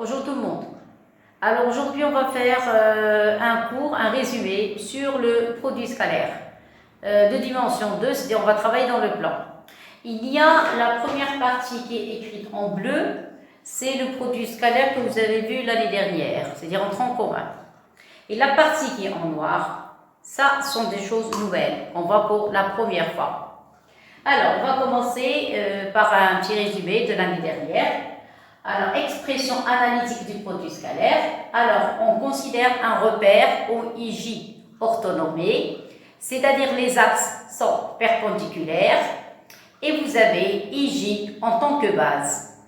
Bonjour tout le monde. Alors aujourd'hui on va faire un résumé sur le produit scalaire de dimension 2, c'est-à-dire on va travailler dans le plan. Il y a la première partie qui est écrite en bleu, c'est le produit scalaire que vous avez vu l'année dernière, c'est-à-dire en tronc commun. Et la partie qui est en noir, ça sont des choses nouvelles, on voit pour la première fois. Alors on va commencer par un petit résumé de l'année dernière. Alors, expression analytique du produit scalaire. Alors, on considère un repère OIJ orthonormé, c'est-à-dire les axes sont perpendiculaires et vous avez IJ en tant que base.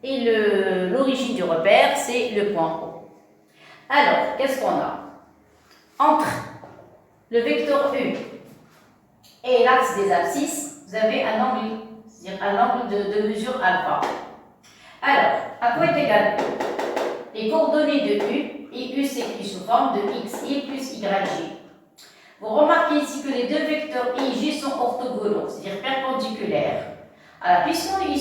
Et l'origine du repère, c'est le point O. Alors, qu'est-ce qu'on a? Entre le vecteur U et l'axe des abscisses, vous avez un angle, c'est-à-dire un angle de mesure alpha. Alors, à quoi est égal U? Les coordonnées de U, et U s'écrit sous forme de XI plus YJ. Vous remarquez ici que les deux vecteurs I et J sont orthogonaux, c'est-à-dire perpendiculaires. Alors, puisqu'ils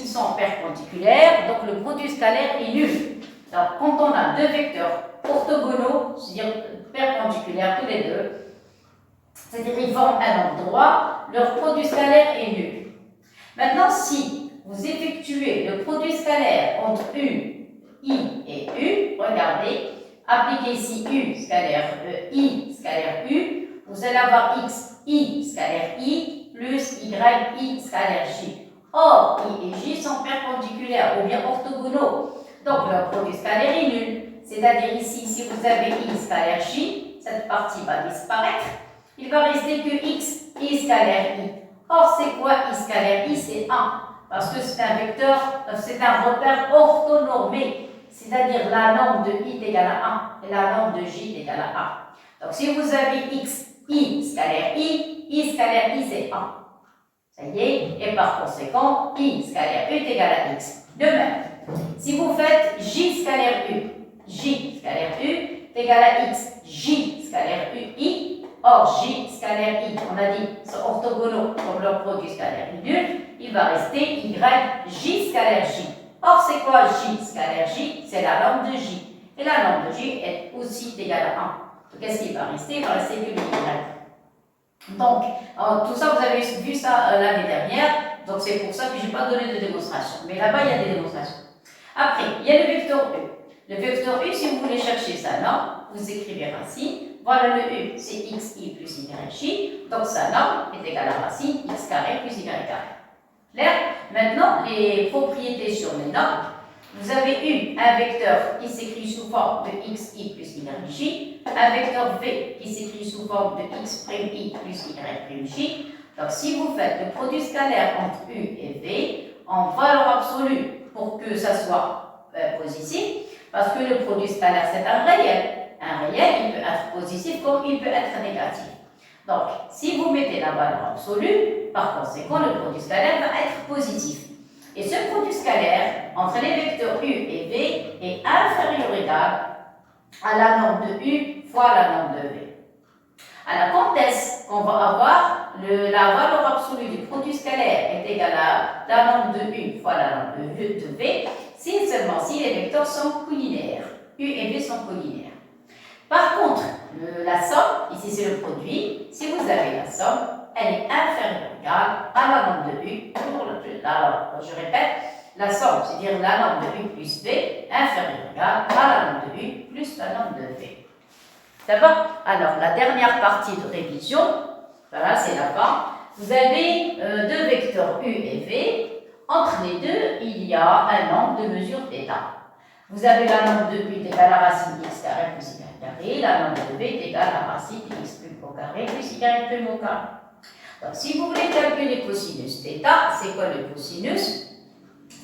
sont perpendiculaires, donc le produit scalaire est nul. Alors, quand on a deux vecteurs orthogonaux, c'est-à-dire perpendiculaires tous les deux, c'est-à-dire ils forment un angle droit, leur produit scalaire est nul. Maintenant, si vous effectuez le produit scalaire entre U, I et U, regardez, appliquez ici U scalaire I scalaire U, vous allez avoir X, I scalaire I, plus Y, I scalaire J. Or, I et J sont perpendiculaires ou bien orthogonaux, donc leur produit scalaire est nul. C'est-à-dire ici, si vous avez I scalaire J, cette partie va disparaître, il va rester que X, I scalaire I. Or, c'est quoi I scalaire I? C'est 1. Parce que c'est un vecteur, c'est un repère orthonormé, c'est-à-dire la norme de I est égale à 1 et la norme de J est égale à 1. Donc si vous avez X, I scalaire I scalaire I c'est 1. Ça y est, et par conséquent, I scalaire U est égal à X. De même, si vous faites J scalaire U est égal à X, J scalaire U, I. Or, J scalaire I, on a dit, sont orthogonaux comme leur produit scalaire est nul, il va rester Y, J scalaire J. Or, c'est quoi J scalaire J? C'est la norme de J. Et la norme de J est aussi égale à 1. Donc, qu'est-ce qui va rester? Il va rester que le Y. Donc, tout ça, vous avez vu ça l'année dernière. Donc, c'est pour ça que je n'ai pas donné de démonstration. Mais là-bas, il y a des démonstrations. Après, il y a le vecteur U. Le vecteur U, si vous voulez chercher sa norme, vous écrivez racine. Voilà le U, c'est XI plus YJ. Donc, sa norme est égale à racine X carré plus Y carré. Clair? Maintenant, les propriétés sur les normes. Vous avez eu un vecteur qui s'écrit sous forme de XI plus YJ, un vecteur V qui s'écrit sous forme de X'I plus Y'J. Donc, si vous faites le produit scalaire entre U et V en valeur absolue pour que ça soit positif, parce que le produit scalaire c'est un réel. Un réel, il peut être positif comme il peut être négatif. Donc, si vous mettez la valeur absolue, par conséquent, le produit scalaire va être positif. Et ce produit scalaire, entre les vecteurs U et V, est inférieur ou égal à la norme de U fois la norme de V. Alors, quand est-ce qu'on va avoir la valeur absolue du produit scalaire est égale à la norme de U fois la norme de V, si seulement si les vecteurs sont collinaires. U et V sont collinaires. Par contre, la somme, ici c'est le produit, si vous avez la somme, elle est inférieure ou égale à la norme de U. Alors, je répète, la somme, c'est-à-dire la norme de U plus V, inférieure ou égale à la norme de U plus la norme de V. D'accord? Alors, la dernière partie de révision, voilà, c'est la fin. Vous avez deux vecteurs U et V. Entre les deux, il y a un angle de mesure θ. Vous avez la norme de U égale à racine X carré plus Y carré, la norme de V est égale à racine X plus au carré plus Y plus au carré. Donc, si vous voulez calculer cosinus θ, c'est quoi le cosinus?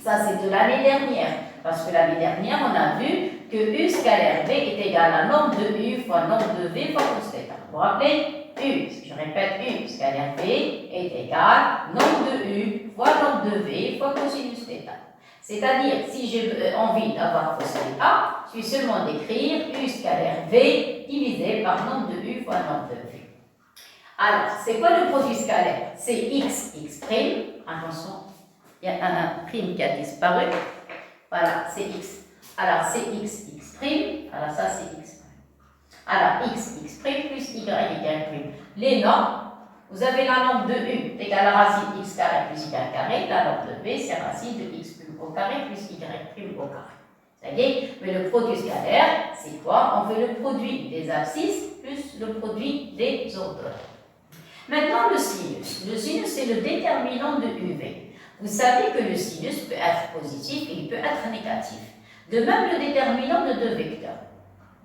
Ça, c'est de l'année dernière. Parce que l'année dernière, on a vu que U scalaire V est égal à norme de U fois norme de V fois cos θ. Vous vous rappelez? U, je répète, U scalaire V est égal à norme de U fois norme de V fois cosinus θ. C'est-à-dire, si j'ai envie d'avoir cos θ, je suis seulement d'écrire U scalaire V divisé par norme de U fois norme de V. Alors, c'est quoi le produit scalaire? C'est X prime. Attention, il y a un prime qui a disparu. Voilà, c'est X. Alors, c'est x, x'. Alors, ça, c'est x'. Alors, x, x' plus y, y'. Les normes, vous avez la norme de u égale à racine x carré plus y carré. La norme de b, c'est racine de x plus au carré plus y prime au carré. Ça y est, mais le produit scalaire, c'est quoi? On fait le produit des abscisses plus le produit des ordonnées. Maintenant, le sinus. Le sinus, c'est le déterminant de UV. Vous savez que le sinus peut être positif et il peut être négatif. De même, le déterminant de deux vecteurs.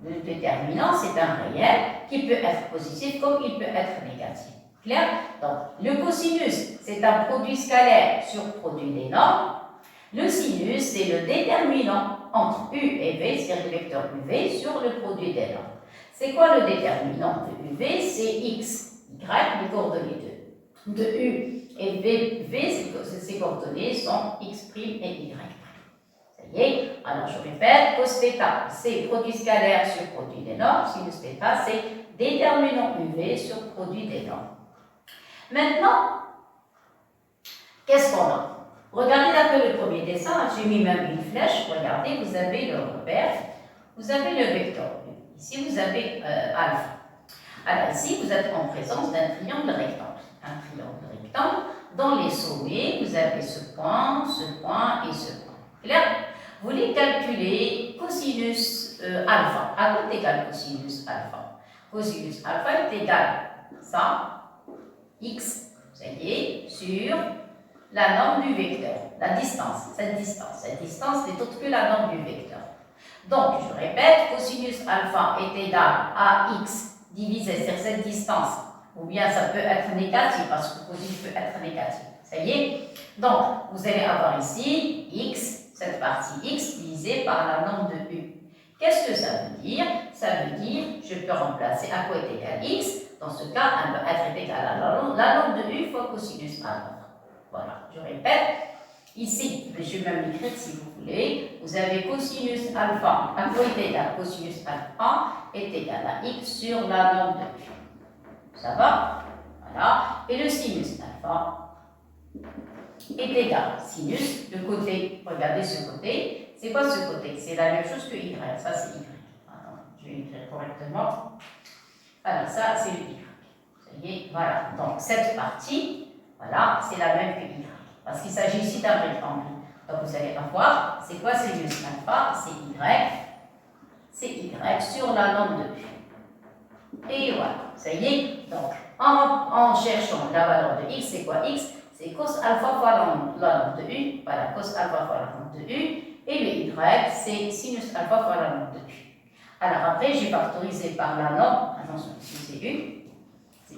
Le déterminant, c'est un réel qui peut être positif comme il peut être négatif. Clair? Donc, le cosinus, c'est un produit scalaire sur produit des normes. Le sinus, c'est le déterminant entre U et V, c'est-à-dire le vecteur UV, sur le produit des normes. C'est quoi le déterminant de UV? C'est X, Y, les coordonnées de U et V, ces coordonnées sont X' et Y'. Ça y est, alors je répète, cos θ, c'est produit scalaire sur produit des normes, sinus θ, c'est déterminant UV sur produit des normes. Maintenant, qu'est-ce qu'on a? Regardez d'après le premier dessin, j'ai mis même une flèche, regardez, vous avez le repère, vous avez le vecteur. Ici, vous avez alpha. Alors ici, vous êtes en présence d'un triangle rectangle. Un triangle rectangle, dans les sommets, vous avez ce point et ce point. Clair? Vous voulez calculer cosinus alpha. À quoi est égal cosinus alpha? Cosinus alpha est égal à ça, x, ça y est, sur la norme du vecteur, la distance, cette distance n'est autre que la norme du vecteur. Donc, je répète, cosinus alpha est égal à x divisé sur cette distance, ou bien ça peut être négatif, parce que cosinus peut être négatif. Ça y est? Donc, vous allez avoir ici x, cette partie x divisée par la norme de u. Qu'est-ce que ça veut dire? Ça veut dire, je peux remplacer à quoi est égal x. Dans ce cas, elle va être égale à la norme de u fois cosinus alpha. Voilà, je répète. Ici, je vais même l'écrire si vous voulez. Vous avez cosinus alpha, à quoi est égal? Cosinus alpha est égal à x sur la norme de u. Ça va? Voilà. Et le sinus alpha est égal. Sinus, le côté, regardez ce côté. C'est quoi ce côté? C'est la même chose que y. Ça, c'est y. Alors, je vais écrire correctement. Alors, ça, c'est le y. Ça y est, voilà. Donc, cette partie, voilà, c'est la même que y. Parce qu'il s'agit ici d'un rectangle. Donc, vous allez avoir, c'est quoi sinus alpha? C'est y sur la norme de u. Et voilà, ça y est. Donc, en cherchant la valeur de x, c'est quoi x? C'est cos alpha fois la norme de u. Voilà, cos alpha fois la norme de u. Et le y, c'est sinus alpha fois la norme de u. Alors après, j'ai factorisé par la norme, attention, ici c'est u.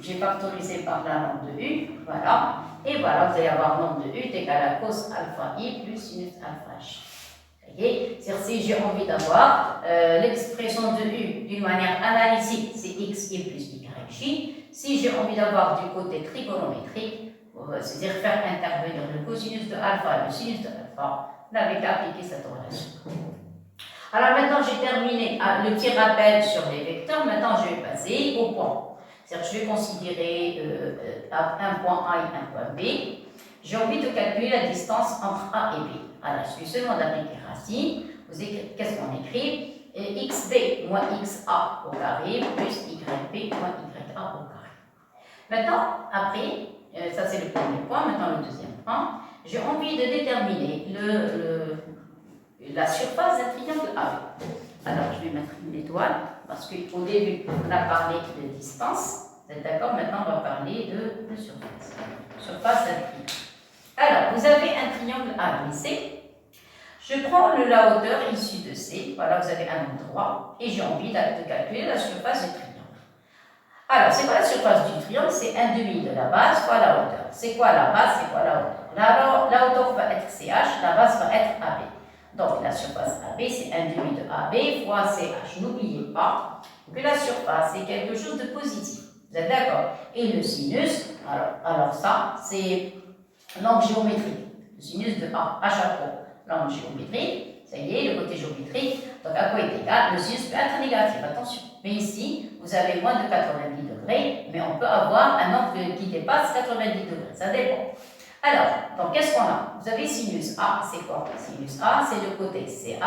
J'ai factorisé par la norme de u, voilà. Et voilà, vous allez avoir norme de u est égale à cos alpha i plus sinus alpha h. C'est-à-dire, si j'ai envie d'avoir l'expression de u d'une manière analytique, c'est x i plus y j. Si j'ai envie d'avoir du côté trigonométrique, c'est-à-dire faire intervenir le cosinus de alpha et le sinus de alpha, on avait qu'à appliquer cette relation. Alors maintenant, j'ai terminé le petit rappel sur les vecteurs. Maintenant, je vais passer au point. C'est-à-dire, je vais considérer un point A et un point B. J'ai envie de calculer la distance entre A et B. Alors, je suis seulement d'appliquer racine. Qu'est-ce qu'on écrit? xb moins xa au carré plus yb moins ya au carré. Maintenant, après, ça c'est le premier point. Maintenant, le deuxième point. J'ai envie de déterminer la surface d'un triangle AB. Alors, je vais mettre une étoile, parce qu'au début, on a parlé de distance. Vous êtes d'accord? Maintenant, on va parler de surface. Surface d'un triangle. Alors, vous avez un triangle ABC. Je prends la hauteur issue de C. Voilà, vous avez un endroit. Et j'ai envie de calculer la surface du triangle. Alors, c'est quoi la surface du triangle? C'est 1/2 de la base fois la hauteur. C'est quoi la base? C'est quoi la hauteur? La hauteur va être CH, la base va être AB. Donc, la surface AB, c'est 1/2 de AB fois CH. N'oubliez pas que la surface, c'est quelque chose de positif. Vous êtes d'accord? Et le sinus, alors ça, c'est l'angle géométrique. Le sinus de A à chaque fois. L'angle géométrique, ça y est, le côté géométrique. Donc, à quoi est égal? Le sinus peut être négatif, attention. Mais ici, vous avez moins de 90 degrés, mais on peut avoir un angle qui dépasse 90 degrés. Ça dépend. Alors, donc qu'est-ce qu'on a? Vous avez sinus A, c'est quoi? Sinus A, c'est le côté CH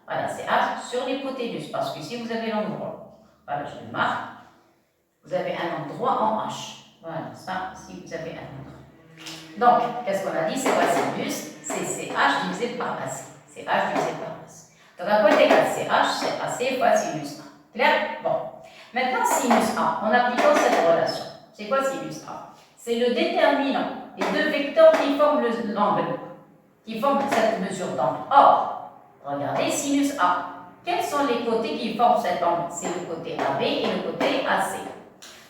Voilà, CH sur l'hypoténuse, parce que si vous avez l'endroit, voilà, je le marque, vous avez un endroit en H. Voilà, ça, si vous avez un endroit. Donc, qu'est-ce qu'on a dit? C'est quoi sinus? C'est CH divisé par AC. CH divisé par AC. Donc, à quoi est égal CH? C'est AC fois sinus A. Clair? Bon. Maintenant, sinus A, en appliquant cette relation. C'est quoi sinus A? C'est le déterminant des deux vecteurs qui forment l'angle, qui forment cette mesure d'angle. Or, regardez, sinus A. Quels sont les côtés qui forment cet angle? C'est le côté AB et le côté AC.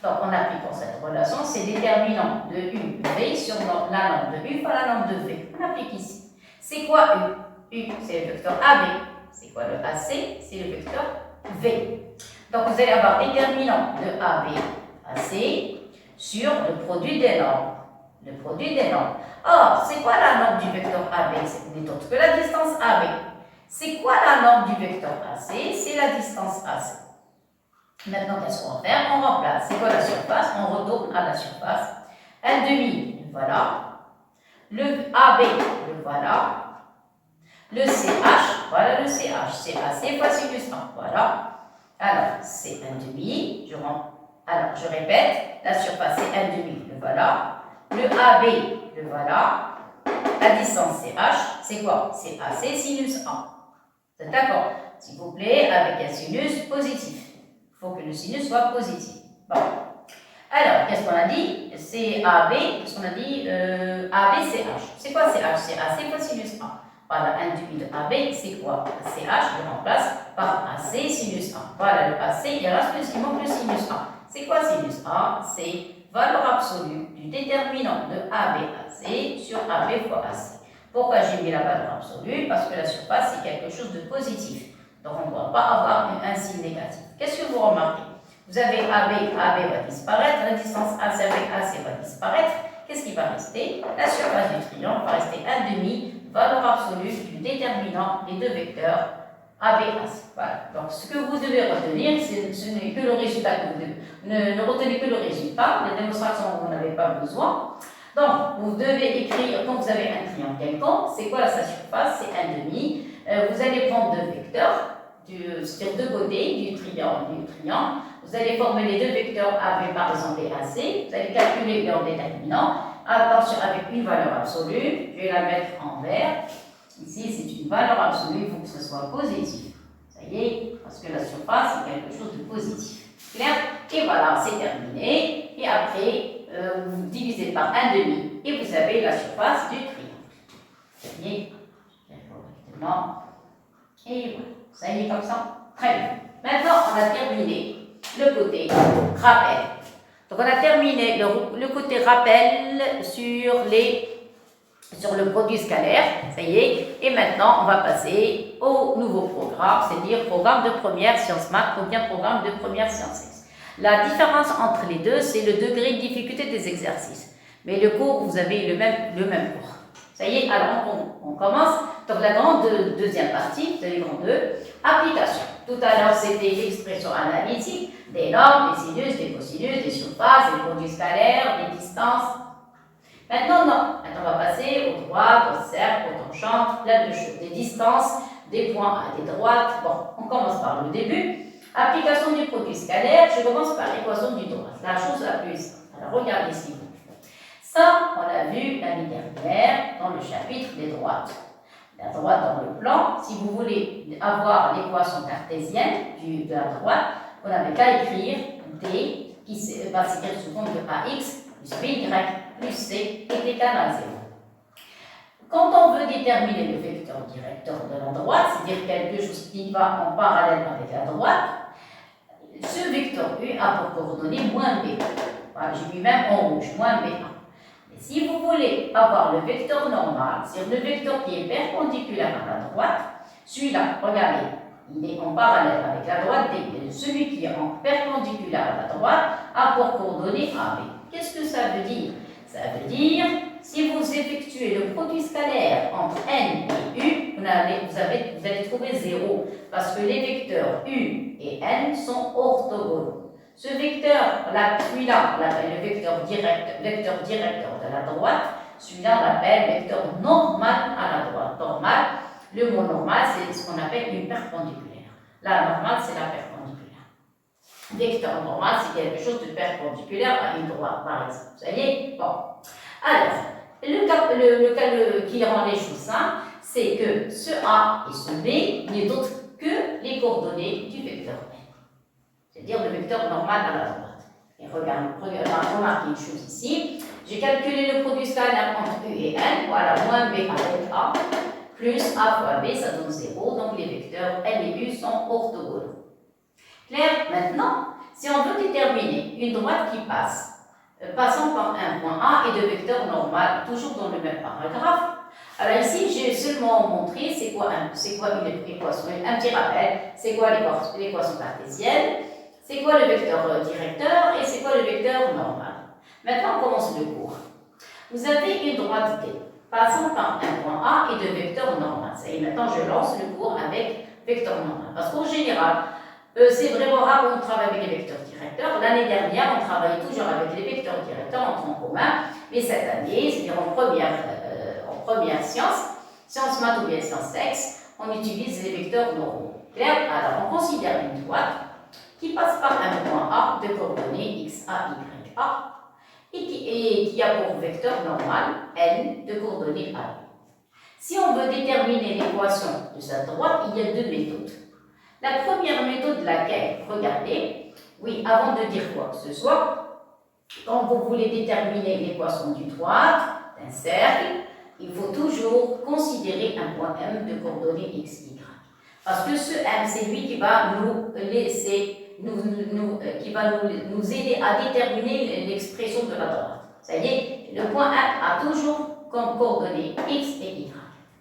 Donc, en appliquant cette relation, c'est déterminant de U, V sur la norme de U par la norme de V. On applique ici. C'est quoi U? U, c'est le vecteur AB. C'est quoi le AC? C'est le vecteur V. Donc, vous allez avoir déterminant de AB, AC sur le produit des normes. Le produit des normes. Or, c'est quoi la norme du vecteur AB? Ce n'est autre que la distance AB. C'est quoi la norme du vecteur AC? C'est la distance AC. Maintenant, qu'est-ce qu'on va faire? On remplace. C'est quoi la surface? On retourne à la surface. 1,5, le voilà. Le AB, le voilà. Le CH, voilà le CH. C'est AC fois sinus 1. Voilà. Alors, c'est 1,5. Alors, je répète. La surface, c'est 1,5, le voilà. Le AB, le voilà. La distance CH, c'est quoi? C'est AC sinus 1. Vous êtes d'accord? S'il vous plaît, avec un sinus positif. Il faut que le sinus soit positif. Bon. Alors, qu'est-ce qu'on a dit? C'est AB, qu'est-ce qu'on a dit? AB, CH. C'est quoi CH? C'est AC fois sinus 1. Voilà, 1,5 de AB, c'est quoi? CH, je remplace par AC sinus 1. Voilà, le AC, il reste il manque le sinus 1. C'est quoi sinus 1? C'est valeur absolue du déterminant de ABAC sur AB fois AC. Pourquoi j'ai mis la valeur absolue? Parce que la surface, c'est quelque chose de positif. Donc, on ne doit pas avoir un signe négatif. Qu'est-ce que vous remarquez? Vous avez AB, AB va disparaître, la distance AC avec AC va disparaître. Qu'est-ce qui va rester? La surface du triangle va rester 1,5, valeur absolue du déterminant des deux vecteurs AB, AC. Voilà. Donc, ce que vous devez retenir, ce n'est que le résultat que vous devez. Ne retenez que le résultat. Les démonstrations, vous n'en avez pas besoin. Donc, vous devez écrire, quand vous avez un triangle quelconque, c'est quoi sa surface? C'est 1,5. Vous allez prendre deux vecteurs sur deux côtés du triangle. Vous allez former les deux vecteurs AB par exemple et AC. Vous allez calculer leur déterminant. Attention, avec une valeur absolue. Je vais la mettre en vert. Ici, c'est une valeur absolue. Il faut que ce soit positif. Ça y est, parce que la surface, c'est quelque chose de positif. Clair? Et voilà, c'est terminé. Et après, vous divisez par 1,5 et vous avez la surface du triangle. Ça y est, correctement. Et voilà, ça y est comme ça. Très bien. Maintenant, on a terminé le côté rappel. Donc, on a terminé le côté rappel sur le produit scalaire. Ça y est. Et maintenant, on va passer au nouveau programme, c'est-à-dire programme de première sciences maths ou bien programme de première sciences X. La différence entre les deux, c'est le degré de difficulté des exercices. Mais le cours, vous avez le même cours. Ça y est, alors on commence. Donc la grande deuxième partie, vous avez grande 2, application. Tout à l'heure, c'était l'expression analytique, des normes, des sinus, des cosinus, des surfaces, des produits scalaires, des distances. Maintenant, non. Maintenant, on va passer aux droites, aux cercles, aux tangentes, plein de choses. Des distances, des points à des droites. Bon, on commence par le début. Application du produit scalaire, je commence par l'équation du droit. La chose la plus simple. Alors, regardez ici. Ça, on l'a vu l'année dernière dans le chapitre des droites. La droite dans le plan, si vous voulez avoir l'équation cartésienne de la droite, on n'avait qu'à écrire D qui va s'écrire sous forme de AX plus BY plus C est égal à 0. Quand on veut déterminer le vecteur directeur de la droite, c'est-à-dire quelque chose qui va en parallèle avec la droite, ce vecteur U a pour coordonnée moins B. Voilà, j'ai mis même en rouge, moins B1. Si vous voulez avoir le vecteur normal, c'est-à-dire le vecteur qui est perpendiculaire à la droite, celui-là, regardez, il est en parallèle avec la droite D. Celui qui est en perpendiculaire à la droite a pour coordonnée AB. Qu'est-ce que ça veut dire? Ça veut dire, si vous effectuez le produit scalaire entre N et U, vous allez trouver 0, parce que les vecteurs U et N sont orthogonaux. Ce vecteur, celui-là, on l'appelle le vecteur directeur de la droite. Celui-là, on l'appelle vecteur normal à la droite. Normal, Le mot normal, c'est ce qu'on appelle une perpendiculaire. La normale, c'est la perpendiculaire. Vecteur normal, c'est quelque chose de perpendiculaire à une droite, par exemple. Vous voyez? Bon. Alors, le cas qui rend les choses simples, c'est que ce A et ce B n'est autre que les coordonnées du vecteur N. C'est-à-dire le vecteur normal à la droite. Et remarquez une chose ici. J'ai calculé le produit scalaire entre U et N. Voilà, moins B avec A, plus A fois B, ça donne 0. Donc les vecteurs N et U sont orthogonaux. Clair? Maintenant, si on veut déterminer une droite qui passe, passant par un point A et de vecteurs normal, toujours dans le même paragraphe. Alors ici, j'ai seulement montré c'est quoi une équation, un petit rappel, c'est quoi l'équation cartésienne, c'est quoi le vecteur directeur et c'est quoi le vecteur normal. Maintenant, on commence le cours. Vous avez une droite D passant par un point A et de vecteurs normal. Ça y est, maintenant je lance le cours avec vecteur normal. Parce qu'en général, c'est vraiment rare qu'on travaille avec les vecteurs directeurs. L'année dernière, on travaillait toujours avec les vecteurs directeurs en tronc commun. Mais cette année, c'est-à-dire en première science maths ou bien sciences X, on utilise les vecteurs normaux. Clair? Alors, on considère une droite qui passe par un point A de coordonnées x, a, y, a et qui a pour vecteur normal n de coordonnées a. Si on veut déterminer l'équation de cette droite, il y a deux méthodes. La première méthode, laquelle, regardez, oui, avant de dire quoi que ce soit, quand vous voulez déterminer l'équation d'une droite, d'un cercle, il faut toujours considérer un point M de coordonnées x, y. Parce que ce M, c'est lui qui va nous aider à déterminer l'expression de la droite. Ça y est, le point M a toujours comme coordonnées x et y.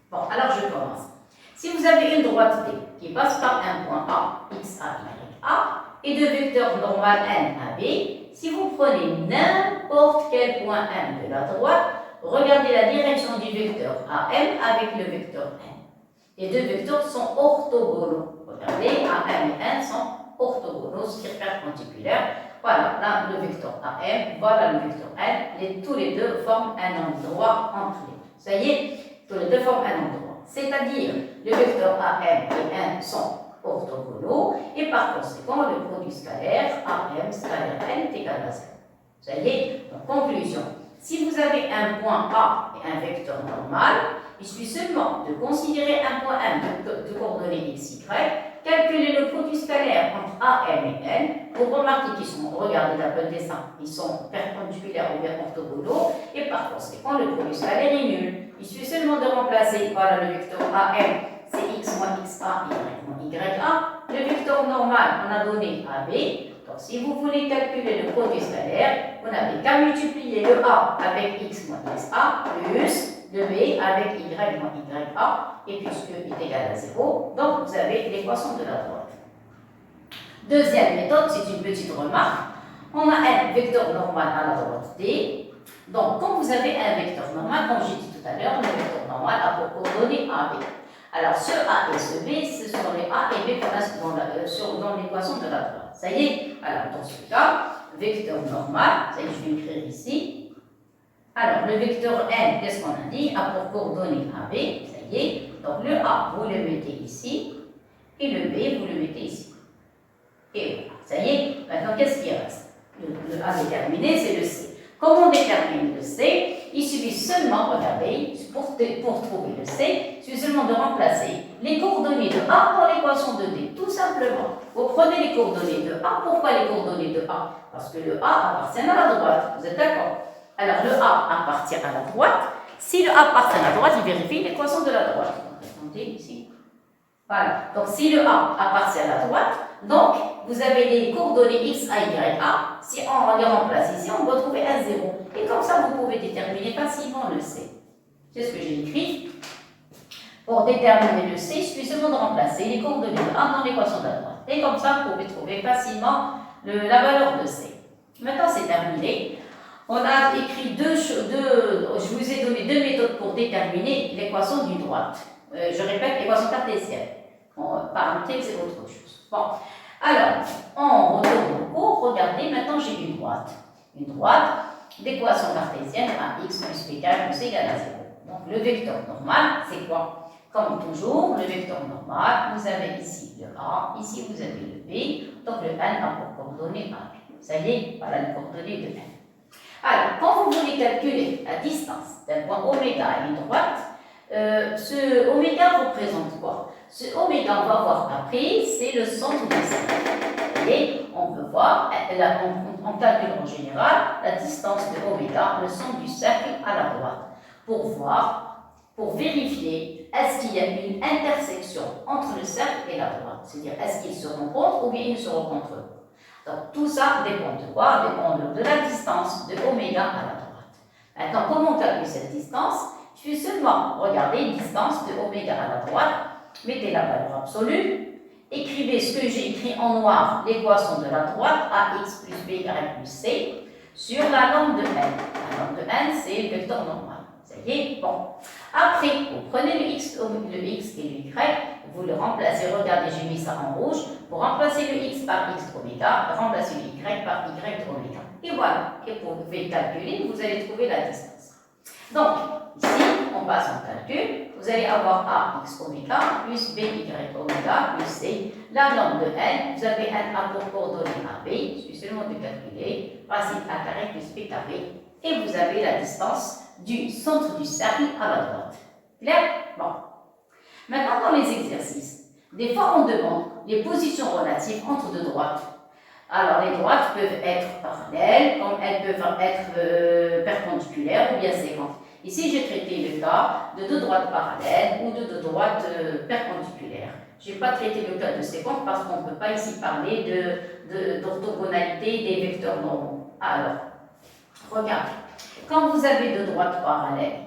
Bon, alors je commence. Si vous avez une droite D qui passe par un point A, x, a, y, a, et de vecteur normal n à b, si vous prenez n'importe quel point M de la droite, regardez la direction du vecteur AM avec le vecteur n. Les deux vecteurs sont orthogonaux. Regardez, AM et n sont orthogonaux, c'est-à-dire perpendiculaires. Voilà, là, le vecteur AM, voilà le vecteur n. Tous les deux forment un endroit entre les deux. Ça y est, tous les deux forment un endroit. C'est-à-dire, le vecteur AM et n sont orthogonaux, et par conséquent, le produit scalaire AM scalaire n est égal à 0. Ça y est, donc conclusion. Si vous avez un point A et un vecteur normal, il suffit seulement de considérer un point M de coordonnées x, y, calculer le produit scalaire entre A, M et N. Vous remarquez qu'ils sont, regardez le dessin, ils sont perpendiculaires ou bien orthogonaux, et par conséquent, le produit scalaire est nul. Il suffit seulement de remplacer, voilà le vecteur AM, c'est x moins xa, y moins ya. Le vecteur normal, on a donné AB. Donc, si vous voulez calculer le produit scalaire, vous n'avez qu'à multiplier le A avec x moins xa, plus le B avec y moins ya, et puisque est égal à 0, donc vous avez l'équation de la droite. Deuxième méthode, c'est une petite remarque. On a un vecteur normal à la droite D. Donc, quand vous avez un vecteur normal, comme j'ai dit tout à l'heure, le vecteur normal a pour coordonnées AB. Alors, ce A et ce B, ce sont les A et B qu'on a dans l'équation de la droite. Ça y est, alors dans ce cas, vecteur normal, ça y est, je vais écrire ici. Alors, le vecteur N, qu'est-ce qu'on a dit? A pour coordonnées AB, ça y est. Donc, le A, vous le mettez ici, et le B, vous le mettez ici. Et voilà, ça y est. Maintenant, qu'est-ce qui reste? Le A déterminé, c'est le C. Comment on détermine le C? Il suffit seulement, regardez, pour trouver le C, il suffit seulement de remplacer les coordonnées de A dans l'équation de D, tout simplement. Vous prenez les coordonnées de A. Pourquoi les coordonnées de A? Parce que le A appartient à la droite, vous êtes d'accord? Alors, le A appartient à la droite. Si le A appartient à la droite, il vérifie l'équation de la droite. Donc, attendez ici. Voilà. Donc, si le A appartient à la droite, donc, vous avez les coordonnées x, a, y, a. Si on les remplace ici, on va trouver un 0. Et comme ça, vous pouvez déterminer facilement le C. C'est ce que j'ai écrit. Pour déterminer le C, il suffit seulement de remplacer les coordonnées de A dans l'équation de la droite. Et comme ça, vous pouvez trouver facilement la valeur de C. Maintenant, c'est terminé. On a écrit je vous ai donné deux méthodes pour déterminer l'équation d'une droite. Je répète, l'équation cartésienne. Parenthèse, c'est autre chose. Bon, alors, on retourne au cours. Regardez, maintenant j'ai une droite. Une droite d'équation cartésienne à x plus b plus égale à 0. Donc, le vecteur normal, c'est quoi? comme toujours, le vecteur normal, vous avez ici le A, ici vous avez le B, donc le N a pour coordonnée A. Ça y est, voilà les coordonnées de N. Alors, quand vous voulez calculer la distance d'un point oméga à une droite, ce oméga représente quoi? Ce oméga, on va voir après, c'est le centre du cercle. Et on peut voir, on calcule en général la distance de oméga, le centre du cercle à la droite, pour voir, pour vérifier, est-ce qu'il y a une intersection entre le cercle et la droite? C'est-à-dire, est-ce qu'ils se rencontrent ou bien ils ne se rencontrent pas? Donc, tout ça dépend de quoi? Dépend de la distance de oméga à la droite. Maintenant, comment on calcule cette distance? Il suffit seulement regarder distance de oméga à la droite, mettez la valeur absolue, écrivez ce que j'ai écrit en noir, l'équation de la droite, ax plus by plus c, sur la norme de n. La norme de n, c'est le vecteur normal. Ça y est, bon. Après, vous prenez le x et le y, vous le remplacez, regardez, j'ai mis ça en rouge, vous remplacez le x par x oméga, remplacez le y par y oméga. Et voilà, et vous pouvez calculer, vous allez trouver la distance. Donc, ici, on passe en calcul, vous allez avoir ax oméga plus by oméga plus c, la norme de n, vous avez n a pour coordonnée AB, il suffit seulement de calculer, racine a carré plus b carré, et vous avez la distance du centre du cercle à la droite. Clair? Bon. Maintenant, dans les exercices, des fois on demande les positions relatives entre deux droites. Alors, les droites peuvent être parallèles, comme elles peuvent être perpendiculaires ou bien séquentes. Ici, j'ai traité le cas de deux droites parallèles ou de deux droites perpendiculaires. Je n'ai pas traité le cas de séquente parce qu'on ne peut pas ici parler d'orthogonalité des vecteurs normaux. Alors, regardez. Quand vous avez deux droites parallèles,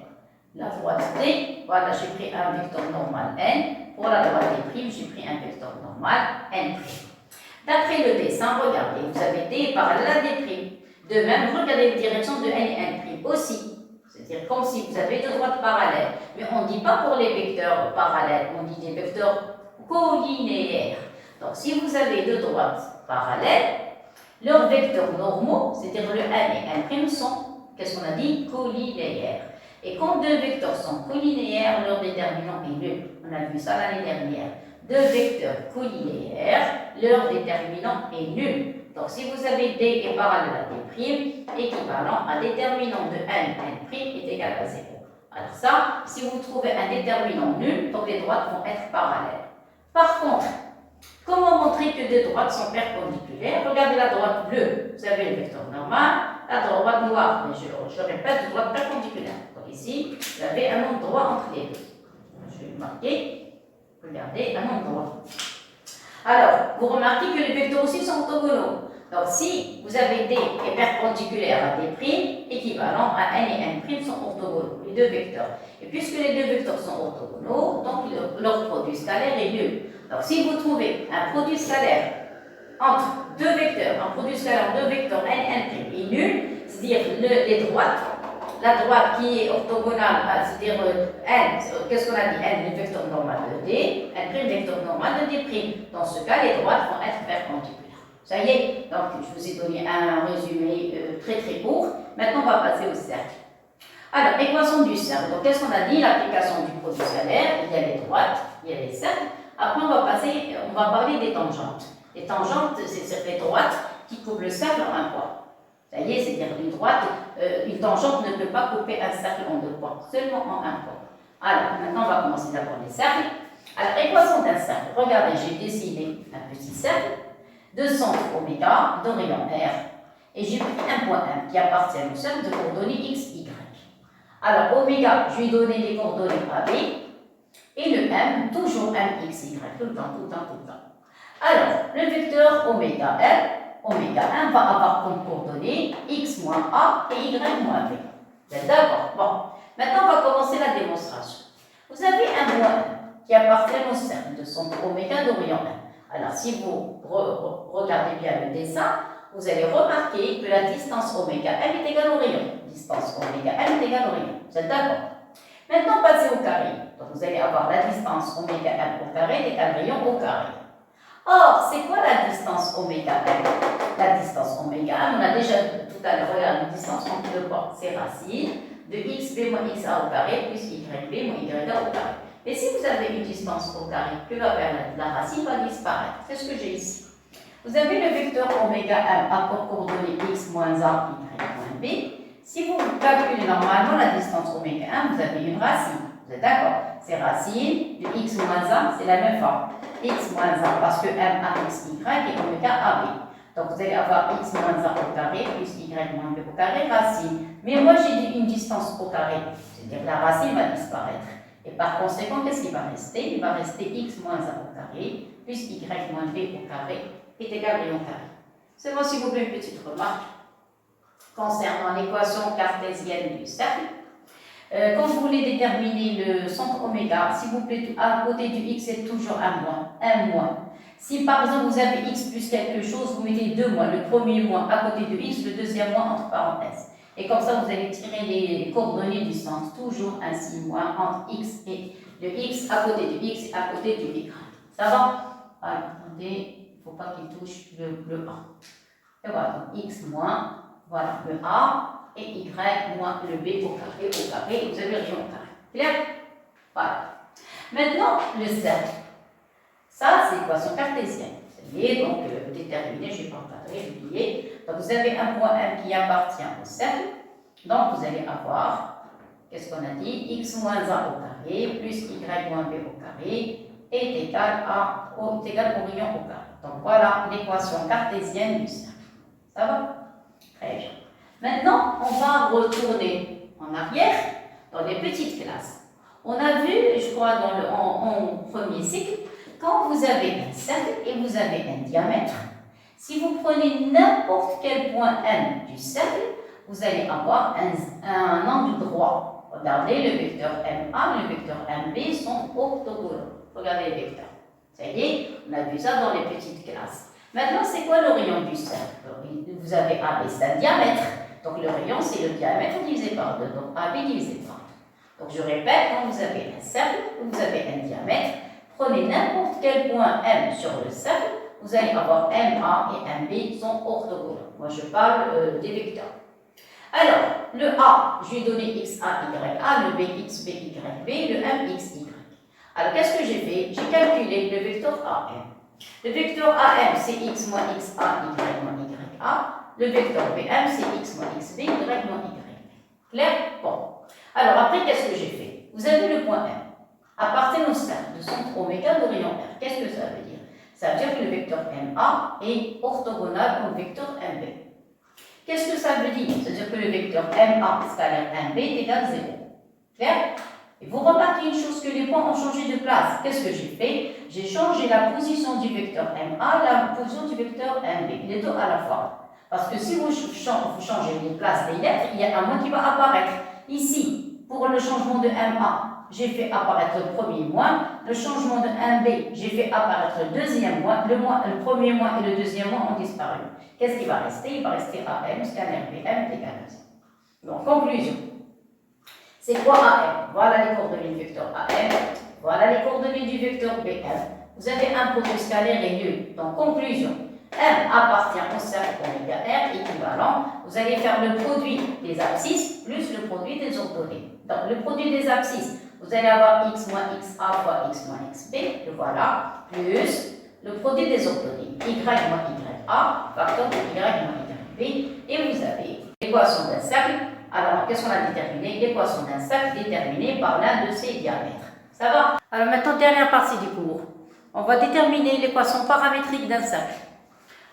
la droite D, voilà, j'ai pris un vecteur normal n. Pour la droite D', j'ai pris un vecteur normal n'. D'après le dessin, regardez, vous avez D parallèle à D'. De même, regardez la direction de n et n' aussi. C'est-à-dire comme si vous avez deux droites parallèles. Mais on ne dit pas pour les vecteurs parallèles, on dit des vecteurs collinéaires. Donc, si vous avez deux droites parallèles, leurs vecteurs normaux, c'est-à-dire le n et n' sont, qu'est-ce qu'on a dit? Collinéaires. Et quand deux vecteurs sont collinéaires, leur déterminant est nul. On a vu ça l'année dernière. Deux vecteurs collinéaires, leur déterminant est nul. Donc, si vous avez D est parallèle à D', équivalent à déterminant de n, n' est égal à 0. Alors ça, si vous trouvez un déterminant nul, donc les droites vont être parallèles. Par contre, comment montrer que deux droites sont perpendiculaires? Regardez la droite bleue, vous avez le vecteur normal, la droite noire, mais je répète, droite perpendiculaire. Donc ici, vous avez un nombre droit entre les deux. Je vais le marquer, regardez, un nombre droit. Alors, vous remarquez que les vecteurs aussi sont orthogonaux. Donc si vous avez D est perpendiculaire à D', équivalent à n et n' sont orthogonaux, les deux vecteurs. Et puisque les deux vecteurs sont orthogonaux, donc leur produit scalaire est nul. Donc si vous trouvez un produit scalaire entre deux vecteurs, un produit scalaire entre deux vecteurs n et n' est nul, c'est-à-dire les droites, la droite qui est orthogonale, c'est-à-dire n, qu'est-ce qu'on a dit? N, le vecteur normal de D, n', vecteur normal de D'. Dans ce cas, les droites vont être perpendiculaires. Ça y est, donc je vous ai donné un résumé très très court. Maintenant, on va passer au cercle. Alors, équation du cercle. Donc, qu'est-ce qu'on a dit? L'application du produit scalaire, il y a les droites, il y a les cercles. Après, on va parler des tangentes. Les tangentes, c'est les droites qui couvrent le cercle en un point. Ça y est, c'est-à-dire une tangente ne peut pas couper un cercle en deux points, seulement en un point. Alors, maintenant, on va commencer d'abord les cercles. Alors, équation d'un cercle. Regardez, j'ai dessiné un petit cercle de centre oméga, de rayon R, et j'ai pris un point M qui appartient au cercle de coordonnées x, y. Alors, oméga, je lui ai donné les coordonnées AB, et le M, toujours M, x, y, tout le temps, tout le temps, tout le temps. Alors, le vecteur oméga R, oméga 1 va avoir comme coordonnées x moins A et y moins B. Vous êtes d'accord? Bon, maintenant on va commencer la démonstration. Vous avez un point M qui appartient au cercle de centre oméga d'Orient 1. Alors, si vous regardez bien le dessin, vous allez remarquer que la distance oméga M est égale au rayon. Distance oméga M est égale au rayon. Vous êtes d'accord? Maintenant, passez au carré. Donc, vous allez avoir la distance oméga M au carré égale rayon au carré. Or, c'est quoi la distance oméga M? La distance oméga M, on a déjà tout à l'heure regardé la distance entre deux points. C'est racine de xb moins xa au carré plus yb moins ya au carré. Et si vous avez une distance au carré, que va faire la racine va disparaître. C'est ce que j'ai ici. Vous avez le vecteur oméga m a pour coordonnées x moins a, y moins b. Si vous calculez normalement la distance oméga 1, vous avez une racine. Vous êtes d'accord? C'est racine de x moins a, c'est la même forme. X moins a, parce que m a x y et oméga a b. Donc vous allez avoir x moins a au carré plus y moins b au carré, racine. Mais moi j'ai dit une distance au carré, c'est-à-dire la racine va disparaître. Et par conséquent, qu'est-ce qui va rester? Il va rester x moins a au carré plus y moins b au carré est égal à rayon carré. Seulement s'il vous plaît une petite remarque concernant l'équation cartésienne du cercle. Quand vous voulez déterminer le centre oméga, s'il vous plaît, à côté du x, c'est toujours un moins. Si par exemple vous avez x plus quelque chose, vous mettez 2 moins. Le premier moins à côté de x, le deuxième moins entre parenthèses. Et comme ça, vous allez tirer les coordonnées du centre, toujours un signe moins entre x et le x à côté du x et à côté du y. Ça va? Voilà, attendez. Il ne faut pas qu'il touche le A. Et voilà, donc x moins, voilà, le A, et y moins le b au carré, et vous avez rayon au carré. Clair? Voilà. Maintenant, le cercle. Ça, c'est l'équation cartésienne. Ça y est, donc déterminé, je ne vais pas encadrer, oublié. Donc vous avez un point M qui appartient au cercle. Donc vous allez avoir, qu'est-ce qu'on a dit? X moins A au carré, plus y moins b au carré, est égal au rayon au carré. Donc voilà l'équation cartésienne du cercle. Ça va? Très bien. Maintenant, on va retourner en arrière dans les petites classes. On a vu, je crois, en premier cycle, quand vous avez un cercle et vous avez un diamètre, si vous prenez n'importe quel point M du cercle, vous allez avoir un angle droit. Regardez, le vecteur MA et le vecteur MB sont orthogonaux. Regardez les vecteurs. Ça y est, on a vu ça dans les petites classes. Maintenant, c'est quoi le rayon du cercle? Vous avez AB, c'est un diamètre. Donc le rayon, c'est le diamètre divisé par 2. Donc AB divisé par 2. Donc je répète, quand vous avez un cercle, vous avez un diamètre, prenez n'importe quel point M sur le cercle, vous allez avoir MA et MB sont orthogonaux. Moi, je parle des vecteurs. Alors, le A, je lui ai donné XA, YA, le B, XB, YB, le M, XY. Alors, qu'est-ce que j'ai fait? J'ai calculé le vecteur AM. Le vecteur AM, c'est X moins XA, Y moins YA. Le vecteur BM, c'est X moins XB, Y moins YB. Clair? Bon. Alors, après, qu'est-ce que j'ai fait? Vous avez le point M. Appartient au cercle de centre oméga de rayon R. Qu'est-ce que ça veut dire? Ça veut dire que le vecteur MA est orthogonal au vecteur MB. Qu'est-ce que ça veut dire? C'est-à-dire que le vecteur MA scalaire MB est égal à 0. Clair? Et vous remarquez une chose, que les points ont changé de place. Qu'est-ce que j'ai fait? J'ai changé la position du vecteur MA, la position du vecteur MB, les deux à la fois. Parce que si vous changez les places des lettres, il y a un moins qui va apparaître. Ici, pour le changement de MA, j'ai fait apparaître le premier moins. Le changement de MB, j'ai fait apparaître le deuxième moins. Le premier moins et le deuxième moins ont disparu. Qu'est-ce qui va rester? Il va rester AM, scanner BM est égal à 0. Donc, conclusion. C'est quoi AM? Voilà les coordonnées du vecteur AM. Voilà les coordonnées du vecteur BM. Vous avez un produit scalaire et nul. Donc, conclusion. M appartient au cercle oméga R équivalent. Vous allez faire le produit des abscisses plus le produit des ordonnées. Donc, le produit des abscisses, vous allez avoir x moins xa fois x moins xb, le voilà, plus le produit des ordonnées, y moins ya, facteur de y moins yb, et vous avez l'équation d'un cercle. Alors, qu'est-ce qu'on a déterminé? L'équation d'un cercle déterminée par l'un de ses diamètres. Ça va? Alors maintenant, dernière partie du cours. On va déterminer l'équation paramétrique d'un cercle.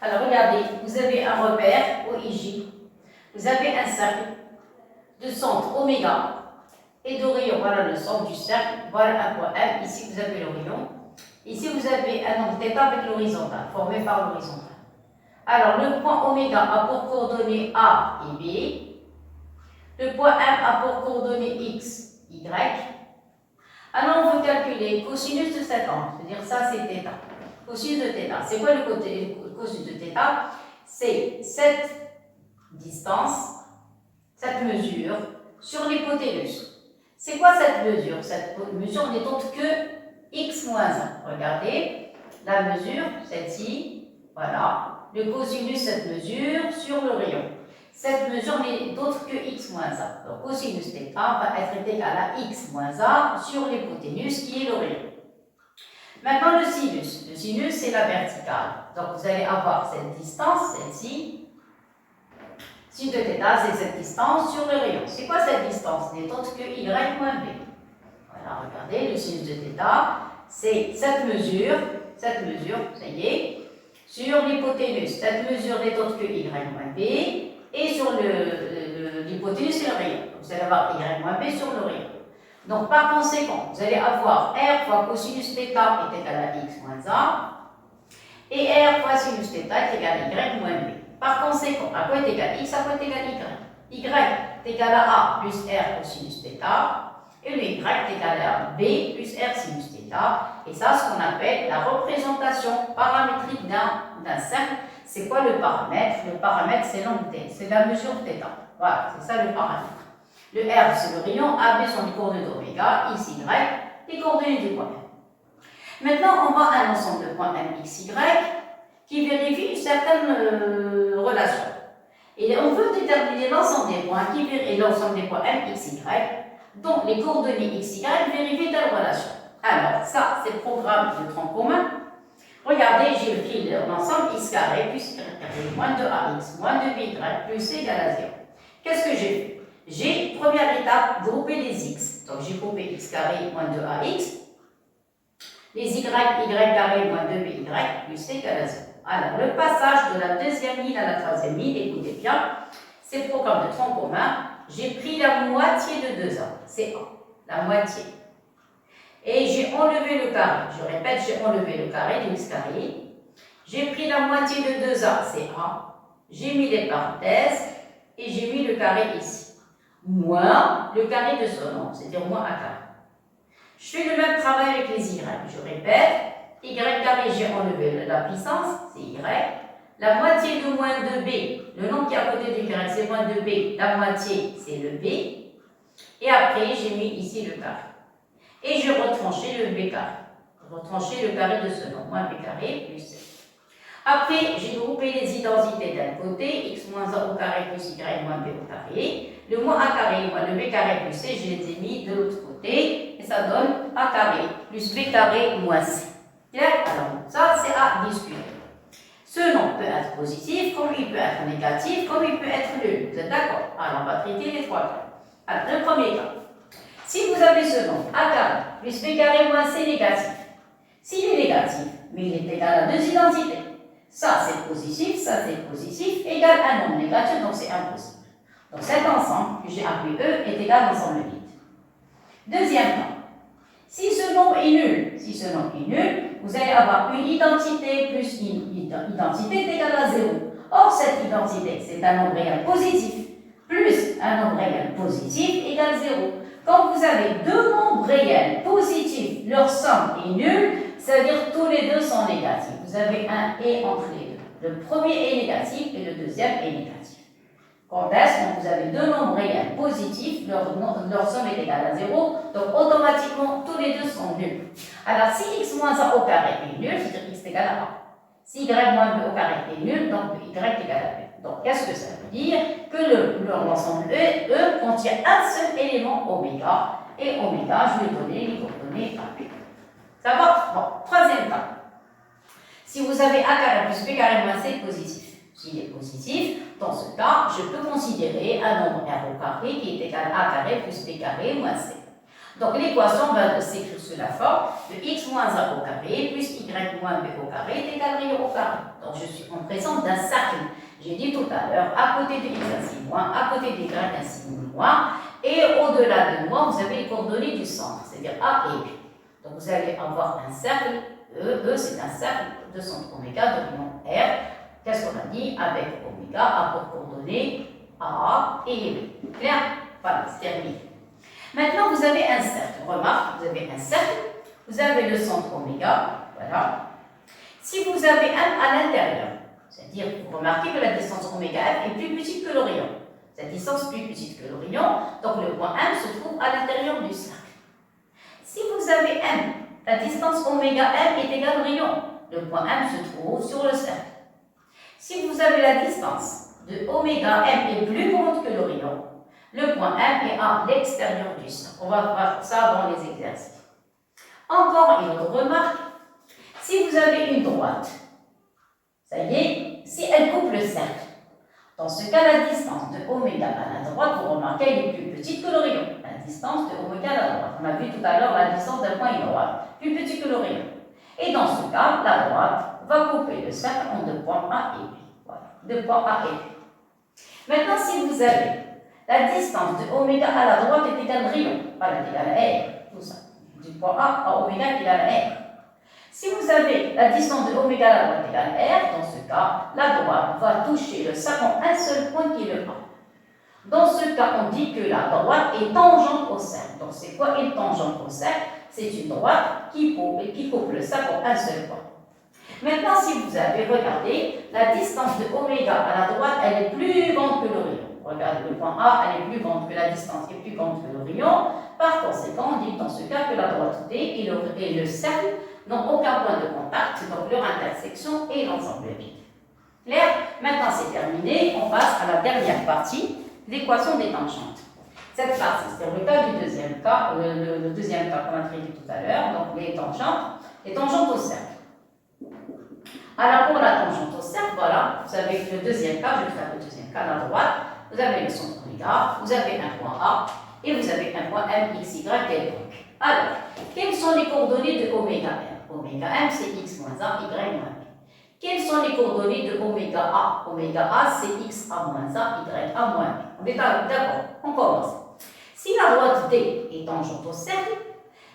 Alors, regardez, vous avez un repère, OIJ. Vous avez un cercle de centre oméga et de rayon. Voilà le centre du cercle. Voilà un point M. Ici, vous avez le rayon. Ici, vous avez un angle θ avec l'horizontale, formé par l'horizontale. Alors, le point oméga a pour coordonnées A et B. Le point M a pour coordonnées X, Y. Alors, on veut calculer cosinus de cet angle. C'est-à-dire ça, c'est θ. Cosinus de θ. C'est quoi le cosinus de θ? C'est cette distance, cette mesure, sur l'hypoténuse. C'est quoi cette mesure? Cette mesure n'est autre que x moins 1. Regardez, la mesure, celle-ci, voilà, le cosinus, cette mesure, sur le rayon. Cette mesure n'est d'autre que x moins a. Donc cosinus θ va être égal à x moins a sur l'hypoténuse qui est le rayon. Maintenant le sinus. Le sinus c'est la verticale. Donc vous allez avoir cette distance, celle-ci. Sin de θ c'est cette distance sur le rayon. C'est quoi cette distance? N'est autre que y moins b. Voilà, regardez, le sinus de θ, c'est cette mesure, ça y est, sur l'hypoténuse. Cette mesure n'est autre que y moins b, et sur l'hypoténuse, c'est le rayon. Donc, vous allez avoir y moins b sur le rayon. Donc, par conséquent, vous allez avoir r fois cosinus θ est égal à x moins a, et r fois sinus θ est égal à y moins b. Par conséquent, à quoi est égal x, à quoi est égal y? Y est égal à a plus r cosinus θ, et le y est égal à b plus r sinus θ. Et ça, ce qu'on appelle la représentation paramétrique d'un cercle. C'est quoi le paramètre? Le paramètre, c'est l'onde t, c'est la mesure θ. Voilà, c'est ça le paramètre. Le r, c'est le rayon, AB sont les coordonnées d'oméga, x, y, les coordonnées du point M. Maintenant, on va à un ensemble de points M, x, y qui vérifie certaines relations. Et on veut déterminer l'ensemble des points et l'ensemble des points M, x, y, dont les coordonnées x, y vérifient telle relation. Alors, ça, c'est le programme de tronc commun. Regardez, j'ai pris l'ensemble x carré plus y carré moins 2ax moins 2by plus c égale à 0. Qu'est-ce que j'ai fait? J'ai, première étape, groupé les x. Donc, j'ai groupé x carré moins 2ax, les y carré moins 2by plus c égale à 0. Alors, le passage de la deuxième ligne à la troisième ligne, écoutez bien, c'est le programme de tronc commun. J'ai pris la moitié de 2a, c'est 1, la moitié. Et j'ai enlevé le carré. Je répète, j'ai enlevé le carré de x carré. J'ai pris la moitié de 2a, c'est 1. J'ai mis les parenthèses et j'ai mis le carré ici. Moins le carré de ce nombre, c'est-à-dire moins a carré. Je fais le même travail avec les y. Je répète, y carré, j'ai enlevé la puissance, c'est y. La moitié de moins 2b, le nombre qui est à côté du carré, c'est moins 2b. La moitié, c'est le b. Et après, j'ai mis ici le carré. Et j'ai retranché le b carré. Retranché le carré de ce nombre, moins b carré plus c. Après, j'ai groupé les identités d'un côté, x moins a au carré plus y moins b au carré. Le moins a carré moins le b carré plus c, je les ai mis de l'autre côté. Et ça donne a carré plus b carré moins c. Bien, alors ça, c'est à discuter. Ce nombre peut être positif, comme il peut être négatif, comme il peut être nul. Vous êtes d'accord? Alors, on va traiter les trois cas. Alors, le premier cas. Si vous avez ce nombre a carré plus b carré moins c négatif, s'il est négatif, mais il est égal à deux identités, ça c'est positif, égal à un nombre négatif, donc c'est impossible. Donc cet ensemble, que j'ai appelé E, est égal à l'ensemble vide. Deuxième cas, si ce nombre est nul, vous allez avoir une identité plus une identité est égale à 0. Or, cette identité, c'est un nombre réel positif, plus un nombre réel positif égale 0. Quand vous avez deux nombres réels positifs, leur somme est nulle, c'est-à-dire tous les deux sont négatifs. Vous avez un et entre les deux. Le premier est négatif et le deuxième est négatif. Quand vous avez deux nombres réels positifs, leur somme est égale à 0, donc automatiquement tous les deux sont nuls. Alors si x moins a au carré est nul, c'est-à-dire x est égal à 1. Si y moins b au carré est nul, donc y est égal à b. Donc qu'est-ce que ça veut dire? Que l'ensemble E contient un seul élément oméga, et oméga, je vais donner les coordonnées à b. Ça va? Bon, troisième cas. Si vous avez a carré plus b carré moins c positif, s'il est positif, dans ce cas, je peux considérer un nombre r au carré qui est égal à a carré plus b carré moins c. Donc l'équation va s'écrire sous la forme de x moins a au carré plus y moins b au carré est égal à r au carré. Donc je suis en présence d'un cercle. J'ai dit tout à l'heure, à côté de x un signe moins, à côté de y un signe moins, et au-delà de moins, vous avez les coordonnées du centre, c'est-à-dire a et b. Donc vous allez avoir un cercle, E c'est un cercle de centre oméga de rayon R. Qu'est-ce qu'on a dit? Avec oméga a pour coordonnées A et B. Clair? Voilà, c'est terminé. Maintenant, vous avez un cercle. Remarque, vous avez un cercle, vous avez le centre oméga, voilà. Si vous avez un à l'intérieur, c'est-à-dire, vous remarquez que la distance oméga f est plus petite que le rayon. Cette distance est plus petite que le rayon, donc le point M se trouve à l'intérieur du cercle. Si vous avez M, la distance oméga M est égale au rayon. Le point M se trouve sur le cercle. Si vous avez la distance de oméga M est plus grande que l'horizon, le point M est à l'extérieur du cercle. On va voir ça dans les exercices. Encore une autre remarque, si vous avez une droite, ça y est, si elle coupe le cercle, dans ce cas, la distance de oméga à la droite, vous remarquez, elle est plus petite que l'horizon. La distance de oméga à la droite. On a vu tout à l'heure la distance d'un point droit, plus petit que l'horizon. Et dans ce cas, la droite va couper le cercle en deux points A et B. Voilà, deux points A et B. Maintenant, si vous avez la distance de oméga à la droite est égale à rayon, voilà, égale à R, tout ça. Du point A à oméga égale à R. Si vous avez la distance de oméga à la droite égale à R, dans ce cas, la droite va toucher le cercle en un seul point qui est le A. Dans ce cas, on dit que la droite est tangente au cercle. Donc, c'est quoi une tangente au cercle? C'est une droite qui coupe le cercle en un seul point. Maintenant, si vous avez regardé, la distance de oméga à la droite, elle est plus grande que l'horizon. Regardez, le point A, elle est plus grande que la distance, est plus grande que l'horizon. Par conséquent, on dit dans ce cas que la droite D et le cercle n'ont aucun point de contact, donc leur intersection est l'ensemble vide. Clair? Maintenant, c'est terminé. On passe à la dernière partie, l'équation des tangentes. Cette partie, c'est le cas du deuxième cas, le deuxième cas qu'on a traité tout à l'heure, donc les tangentes au cercle. Alors, pour la tangente au cercle, voilà, vous avez le deuxième cas, je vais faire le deuxième cas à la droite, vous avez le centre oméga, vous avez un point A, et vous avez un point M, X, Y, quelconque. Alors, quelles sont les coordonnées de oméga M? Oméga M, c'est X moins A, Y moins B. Quelles sont les coordonnées de oméga A? Oméga A, c'est X A moins A, Y A moins B. On est d'accord, on commence. Si la droite D est tangente au cercle,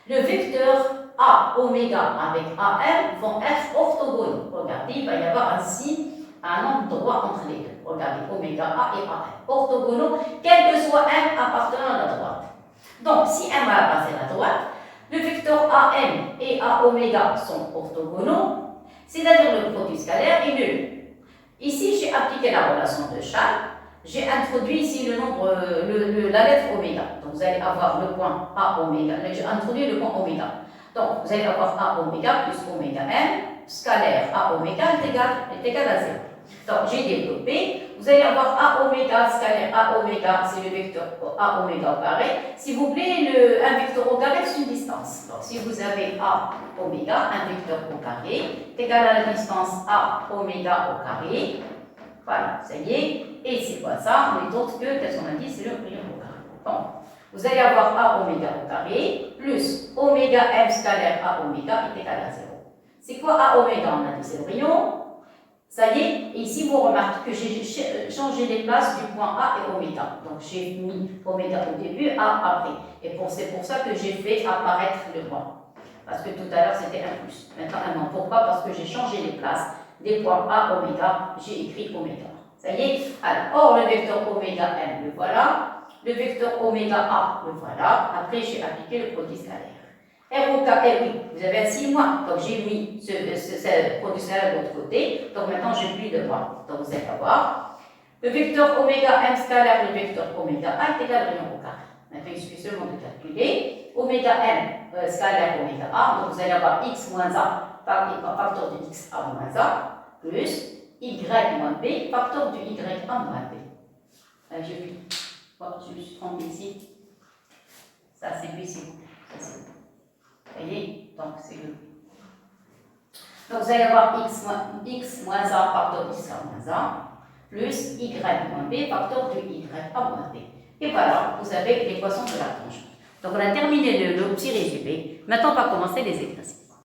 le vecteur A oméga avec AM vont être orthogonaux. Regardez, il va y avoir ainsi un angle droit entre les deux. Regardez, oméga A et AM. Orthogonaux, quel que soit M appartenant à la droite. Donc, si M va passer à la droite, le vecteur AM et A oméga sont orthogonaux, c'est-à-dire le produit scalaire est nul. Ici, j'ai appliqué la relation de Charles. J'ai introduit ici le nombre, la lettre oméga. Donc, vous allez avoir le point A oméga. J'ai introduit le point oméga. Donc, vous allez avoir A oméga plus oméga M, scalaire A oméga est égal à 0. Donc, j'ai développé. Vous allez avoir A oméga, scalaire A oméga, c'est le vecteur A oméga au carré. Si vous voulez, un vecteur au carré, c'est une distance. Donc, si vous avez A oméga, un vecteur au carré, est égal à la distance A oméga au carré. Voilà, ça y est. Et c'est quoi ça? On est autre que, qu'est-ce qu'on a dit? C'est le rayon au carré. Bon, vous allez avoir A oméga au carré plus oméga M scalaire A oméga est égal à 0. C'est quoi A oméga? On a dit c'est le rayon. Ça y est, et ici vous remarquez que j'ai changé les places du point A et oméga. Donc j'ai mis oméga au début, A après. Et c'est pour ça que j'ai fait apparaître le point. Parce que tout à l'heure c'était un plus. Maintenant un moins. Pourquoi? Parce que j'ai changé les places des points A, oméga, j'ai écrit oméga. Ça y est? Alors, or le vecteur oméga M, le voilà. Le vecteur oméga A, le voilà. Après j'ai appliqué le produit scalaire. R au carré, oui, vous avez un 6 moins. Donc j'ai mis ce produit scalaire de l'autre côté. Donc maintenant j'ai plus de moins. Donc vous allez avoir le vecteur oméga M scalaire, le vecteur oméga A est égal à rayon au carré. Maintenant il suffit seulement de calculer. Oméga M scalaire oméga A. Donc vous allez avoir X moins A par facteur de X A moins A plus Y moins B facteur de Y A moins B. Je me suis trompée ici. Ça c'est lui, c'est vous. Vous voyez? Donc, c'est le. Donc, vous allez avoir X moins A facteur de X A moins A plus Y moins B facteur de Y A moins B. Et voilà, vous avez l'équation de la tangente. Donc, on a terminé le petit résumé. Maintenant, on va commencer les exercices.